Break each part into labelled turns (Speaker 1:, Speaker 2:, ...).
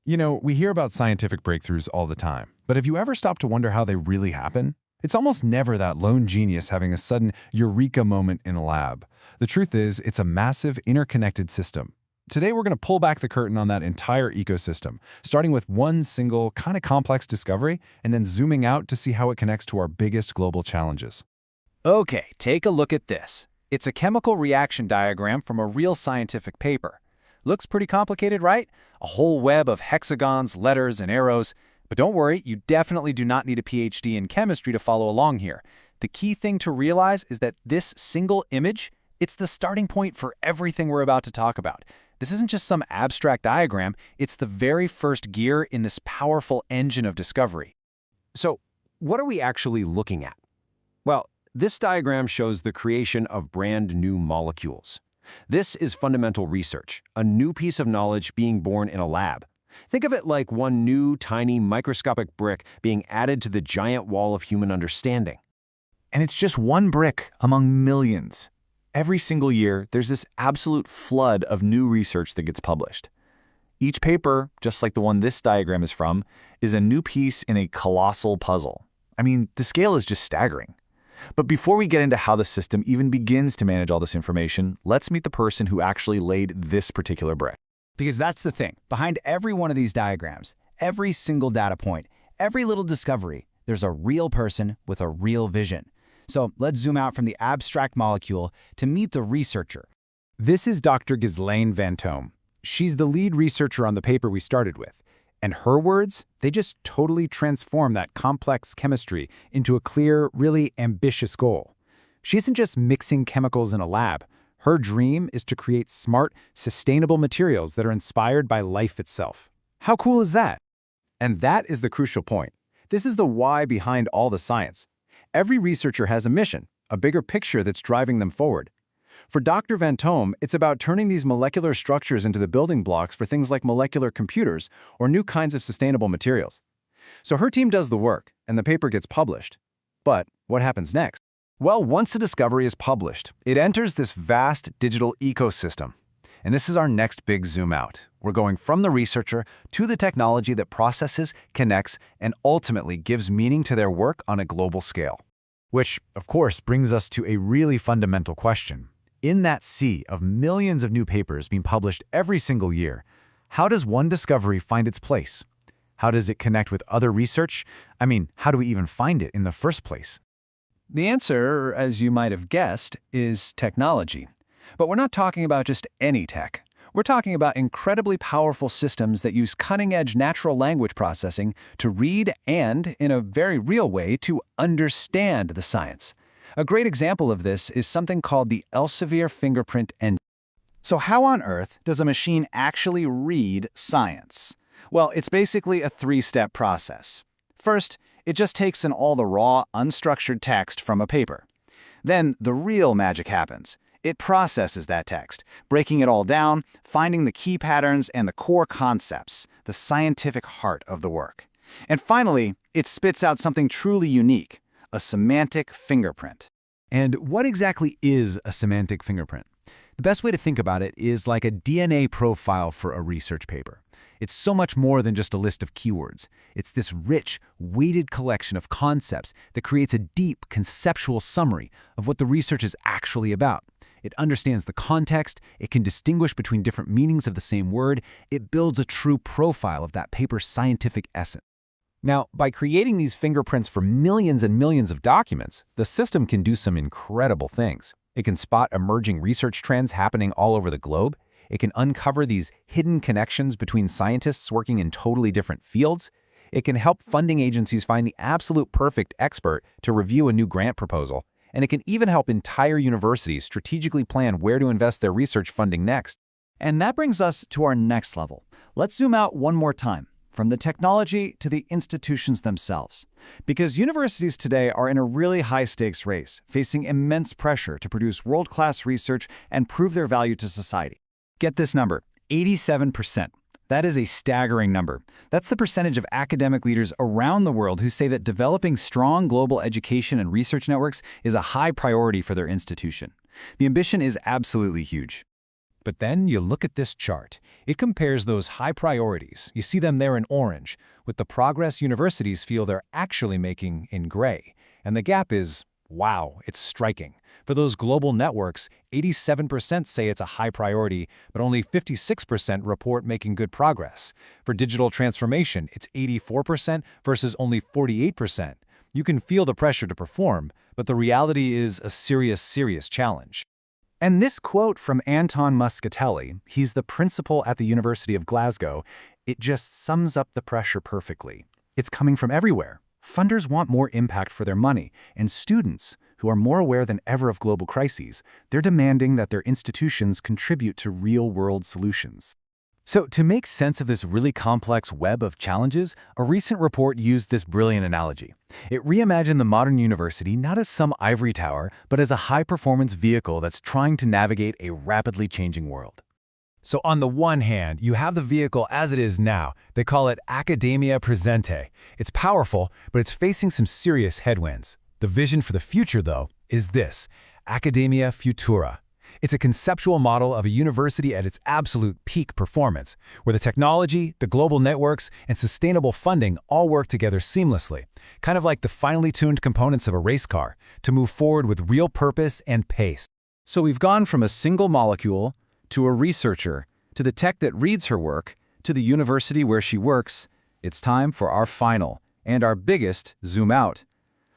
Speaker 1: You know, we hear about scientific breakthroughs all the time, but have you ever stopped to wonder how they really happen? It's almost never that lone genius having a sudden eureka moment in a lab. The truth is, it's a massive, interconnected system. Today, we're going to pull back the curtain on that entire ecosystem, starting with one single, kind of complex discovery, and then zooming out to see how it connects to our biggest global challenges.
Speaker 2: Okay, take a look at this. It's a chemical reaction diagram from a real scientific paper. Looks pretty complicated, right? A whole web of hexagons, letters, and arrows. But don't worry, you definitely do not need a PhD in chemistry to follow along here. The key thing to realize is that this single image, it's the starting point for everything we're about to talk about. This isn't just some abstract diagram, it's the very first gear in this powerful engine of discovery.
Speaker 3: So, what are we actually looking at? Well, this diagram shows the creation of brand new molecules. This is fundamental research, a new piece of knowledge being born in a lab. Think of it like one new, tiny, microscopic brick being added to the giant wall of human understanding.
Speaker 2: And it's just one brick among millions. Every single year, there's this absolute flood of new research that gets published. Each paper, just like the one this diagram is from, is a new piece in a colossal puzzle. I mean, the scale is just staggering. But before we get into how the system even begins to manage all this information, let's meet the person who actually laid this particular brick.
Speaker 4: Because that's the thing. Behind every one of these diagrams, every single data point, every little discovery, there's a real person with a real vision. So let's zoom out from the abstract molecule to meet the researcher.
Speaker 5: This is Dr. Ghislaine Van Toom. She's the lead researcher on the paper we started with. And her words, they just totally transform that complex chemistry into a clear, really ambitious goal. She isn't just mixing chemicals in a lab. Her dream is to create smart, sustainable materials that are inspired by life itself. How cool is that? And that is the crucial point. This is the why behind all the science. Every researcher has a mission, a bigger picture that's driving them forward. For Dr. Van Toom, it's about turning these molecular structures into the building blocks for things like molecular computers or new kinds of sustainable materials. So her team does the work, and the paper gets published. But what happens next?
Speaker 3: Well, once a discovery is published, it enters this vast digital ecosystem. And this is our next big zoom out. We're going from the researcher to the technology that processes, connects, and ultimately gives meaning to their work on a global scale.
Speaker 5: Which, of course, brings us to a really fundamental question. In that sea of millions of new papers being published every single year, how does one discovery find its place? How does it connect with other research? I mean, how do we even find it in the first place?
Speaker 2: The answer, as you might have guessed, is technology. But we're not talking about just any tech. We're talking about incredibly powerful systems that use cutting-edge natural language processing to read and, in a very real way, to understand the science. A great example of this is something called the Elsevier fingerprint engine.
Speaker 4: So how on earth does a machine actually read science? Well, it's basically a three-step process. First, it just takes in all the raw, unstructured text from a paper. Then the real magic happens. It processes that text, breaking it all down, finding the key patterns and the core concepts, the scientific heart of the work. And finally, it spits out something truly unique, a semantic fingerprint.
Speaker 5: And what exactly is a semantic fingerprint? The best way to think about it is like a DNA profile for a research paper. It's so much more than just a list of keywords. It's this rich, weighted collection of concepts that creates a deep, conceptual summary of what the research is actually about. It understands the context, it can distinguish between different meanings of the same word, it builds a true profile of that paper's scientific essence. Now, by creating these fingerprints for millions and millions of documents, the system can do some incredible things. It can spot emerging research trends happening all over the globe. It can uncover these hidden connections between scientists working in totally different fields. It can help funding agencies find the absolute perfect expert to review a new grant proposal. And it can even help entire universities strategically plan where to invest their research funding next.
Speaker 4: And that brings us to our next level. Let's zoom out one more time, from the technology to the institutions themselves. Because universities today are in a really high-stakes race, facing immense pressure to produce world-class research and prove their value to society. Get this number, 87%. That is a staggering number. That's the percentage of academic leaders around the world who say that developing strong global education and research networks is a high priority for their institution. The ambition is absolutely huge.
Speaker 2: But then you look at this chart. It compares those high priorities, you see them there in orange, with the progress universities feel they're actually making in gray. And the gap is, wow, it's striking. For those global networks, 87% say it's a high priority, but only 56% report making good progress. For digital transformation, it's 84% versus only 48%. You can feel the pressure to perform, but the reality is a serious challenge. And this quote from Anton Muscatelli, he's the principal at the University of Glasgow, it just sums up the pressure perfectly. It's coming from everywhere. Funders want more impact for their money, and students, who are more aware than ever of global crises, they're demanding that their institutions contribute to real-world solutions. So, to make sense of this really complex web of challenges, a recent report used this brilliant analogy. It reimagined the modern university not as some ivory tower, but as a high-performance vehicle that's trying to navigate a rapidly changing world. So on the one hand, you have the vehicle as it is now. They call it Academia Presente. It's powerful, but it's facing some serious headwinds. The vision for the future, though, is this, Academia Futura. It's a conceptual model of a university at its absolute peak performance, where the technology, the global networks, and sustainable funding all work together seamlessly, kind of like the finely tuned components of a race car, to move forward with real purpose and pace.
Speaker 4: So we've gone from a single molecule to a researcher, to the tech that reads her work, to the university where she works. It's time for our final, and our biggest, zoom out.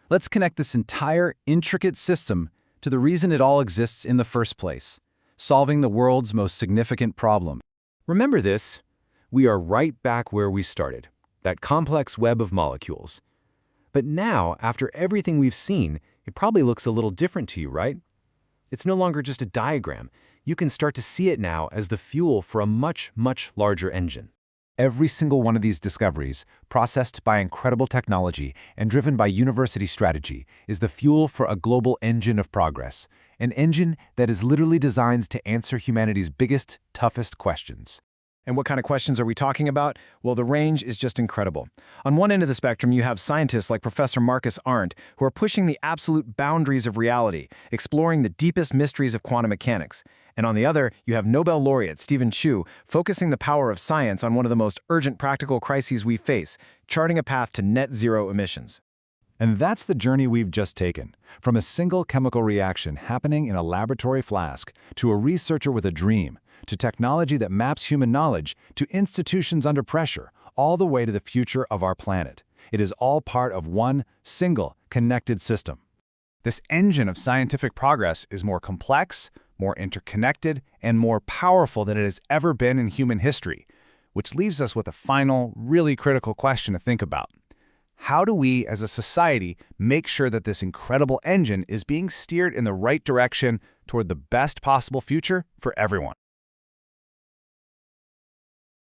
Speaker 4: Let's connect this entire intricate system to the reason it all exists in the first place, solving the world's most significant problem.
Speaker 3: Remember this? We are right back where we started, that complex web of molecules. But now, after everything we've seen, it probably looks a little different to you, right? It's no longer just a diagram. You can start to see it now as the fuel for a much larger engine.
Speaker 2: Every single one of these discoveries, processed by incredible technology and driven by university strategy, is the fuel for a global engine of progress, an engine that is literally designed to answer humanity's biggest, toughest questions.
Speaker 6: And what kind of questions are we talking about? Well, the range is just incredible. On one end of the spectrum, you have scientists like Professor Marcus Arndt, who are pushing the absolute boundaries of reality, exploring the deepest mysteries of quantum mechanics. And on the other, you have Nobel laureate Stephen Chu, focusing the power of science on one of the most urgent practical crises we face, charting a path to net zero emissions.
Speaker 1: And that's the journey we've just taken, from a single chemical reaction happening in a laboratory flask, to a researcher with a dream, to technology that maps human knowledge, to institutions under pressure, all the way to the future of our planet. It is all part of one single connected system.
Speaker 2: This engine of scientific progress is more complex, more interconnected, and more powerful than it has ever been in human history, which leaves us with a final, really critical question to think about. How do we, as a society, make sure that this incredible engine is being steered in the right direction toward the best possible future for everyone?